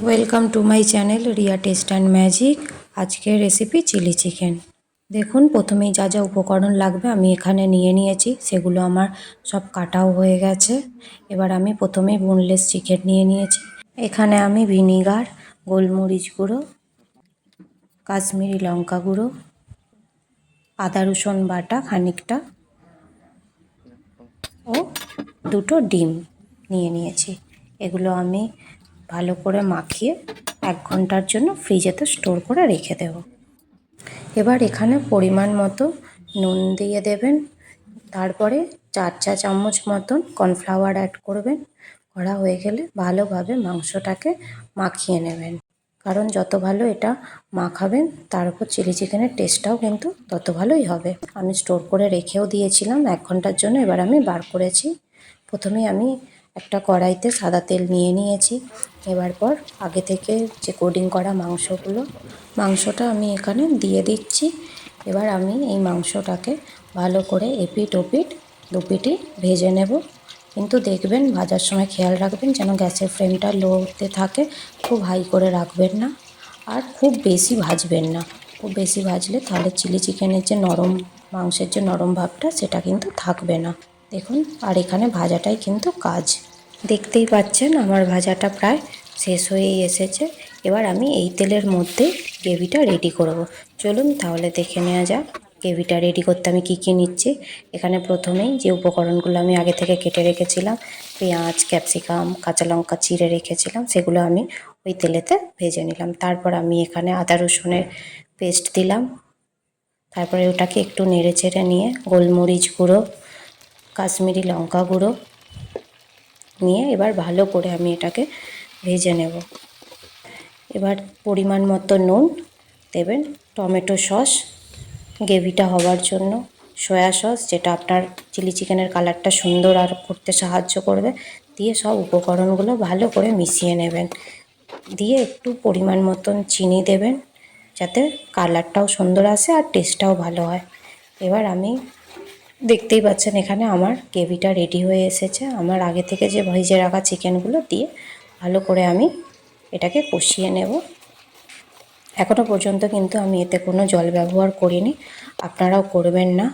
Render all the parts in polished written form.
Welcome to my channel Riya test and magic. আজকের recipe chilli chicken. দেখুন, প্রথমেই যা যা উপকরণ লাগবে আমি এখানে নিয়ে নিয়েছি, সেগুলো আমার সব কাটাও হয়ে গেছে। এবার আমি প্রথমেই বোনলেস চিকেন নিয়ে নিয়েছি। এখানে আমি ভিনিগার, গোলমরিচ গুঁড়ো, কাশ্মীরি লঙ্কা গুঁড়ো, আদা রসুন বাটা খানিকটা ও দুটো ডিম নিয়ে নিয়েছি। এগুলো আমি ভালো করে মাখিয়ে 1 ঘন্টার জন্য ফ্রিজেতে স্টোর করে রেখে দেব। এবার এখানে পরিমাণ মতো নুন দিয়ে দেবেন, তারপরে 4 চা চামচ মতন কর্নফ্লাওয়ার অ্যাড করবেন। করা হয়ে গেলে ভালোভাবে মাংসটাকে মাখিয়ে নেবেন, কারণ যত ভালো এটা মাখাবেন তার উপর চিলি চিকেনের টেস্টটাও কিন্তু তত ভালোই হবে। আমি স্টোর করে রেখেও দিয়েছিলাম 1 ঘন্টার জন্য, এবার আমি বার করেছি। প্রথমে আমি একটা কড়াইতে সাদা তেল নিয়ে নিয়েছি। এবার পর আগে থেকে যে কোডিং করা মাংসটা আমি এখানে দিয়ে দিচ্ছি। এবার আমি এই মাংসটাকে ভালো করে এপিঠ ওপিঠ দুপিঠই ভেজে নেব। কিন্তু দেখবেন ভাজার সময় খেয়াল রাখবেন যেন গ্যাসের ফ্লেমটা লোতে থাকে, খুব হাই করে রাখবেন না, আর খুব বেশি ভাজবেন না। খুব বেশি ভাজলে তাহলে চিলি চিকেনের যে নরম মাংসের যে নরম ভাবটা সেটা কিন্তু থাকবে না। দেখুন, আর এখানে ভাজাটাই কিন্তু কাজ। দেখতেই পাচ্ছেন আমার ভাজাটা প্রায় শেষ হয়েই এসেছে। এবার আমি এই তেলের মধ্যে গ্রেভিটা রেডি করব। চলুন তাহলে দেখে নেওয়া যাক গ্রেভিটা রেডি করতে আমি কী কী নিচ্ছি। এখানে প্রথমেই যে উপকরণগুলো আমি আগে থেকে কেটে রেখেছিলাম, পেঁয়াজ, ক্যাপসিকাম, কাঁচা লঙ্কা চিড়ে রেখেছিলাম, সেগুলো আমি ওই তেলেতে ভেজে নিলাম। তারপর আমি এখানে আদা রসুনের পেস্ট দিলাম। তারপরে ওটাকে একটু নেড়ে চেড়ে নিয়ে গোলমরিচ গুঁড়ো, কাশ্মীরি লঙ্কা গুঁড়ো নিয়ে এবার ভালো করে আমি এটাকে ভেজে নেব। এবার পরিমাণ মতো নুন দেবেন, টমেটো সস গ্রেভিটা হওয়ার জন্য, সয়া সস যেটা আপনার চিলি চিকেনের কালারটা সুন্দর আর করতে সাহায্য করবে, দিয়ে সব উপকরণগুলো ভালো করে মিশিয়ে নেবেন। দিয়ে একটু পরিমাণ মতন চিনি দেবেন যাতে কালারটাও সুন্দর আসে আর টেস্টটাও ভালো হয়। এবার আমি দেখতেই পাচ্ছেন এখানে আমার গ্রেভিটা রেডি হয়ে এসেছে। আমার আগে থেকে যে ভেজে রাখা চিকেনগুলো দিয়ে ভালো করে আমি এটাকে কষিয়ে নেব। এখনও পর্যন্ত কিন্তু আমি এতে কোনো জল ব্যবহার করিনি, আপনারাও করবেন না।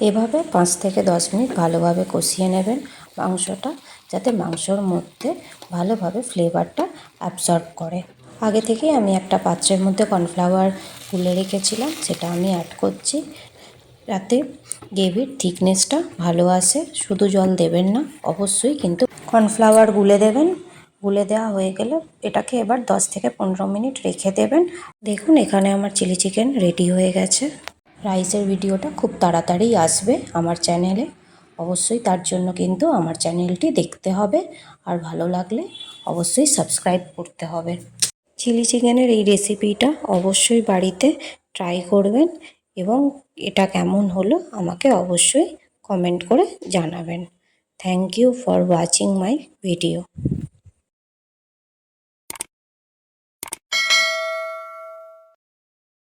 এভাবে 5 থেকে 10 মিনিট ভালোভাবে কষিয়ে নেবেন মাংসটা, যাতে মাংসর মধ্যে ভালোভাবে ফ্লেভারটা অ্যাবসর্ব করে। আগে থেকেই আমি একটা পাত্রের মধ্যে কর্নফ্লাওয়ার গুলে রেখেছিলাম, সেটা আমি অ্যাড করছি যাতে গ্রেভির থিকনেসটা ভালো আসে। শুধু জল দেবেন না, অবশ্যই কিন্তু কর্নফ্লাওয়ার গুলে দেবেন। গুলে দেওয়া হয়ে গেলে এটাকে এবার 10 থেকে 15 মিনিট রেখে দেবেন। দেখুন, এখানে আমার চিলি চিকেন রেডি হয়ে গেছে। রাইসের ভিডিওটা খুব তাড়াতাড়ি আসবে আমার চ্যানেলে, অবশ্যই তার জন্য কিন্তু আমার চ্যানেলটি দেখতে হবে, আর ভালো লাগলে অবশ্যই সাবস্ক্রাইব করতে হবে। চিলি চিকেনের এই রেসিপিটা অবশ্যই বাড়িতে ট্রাই করবেন এবং এটা কেমন হলো আমাকে অবশ্যই কমেন্ট করে জানাবেন। Thank you for watching my video.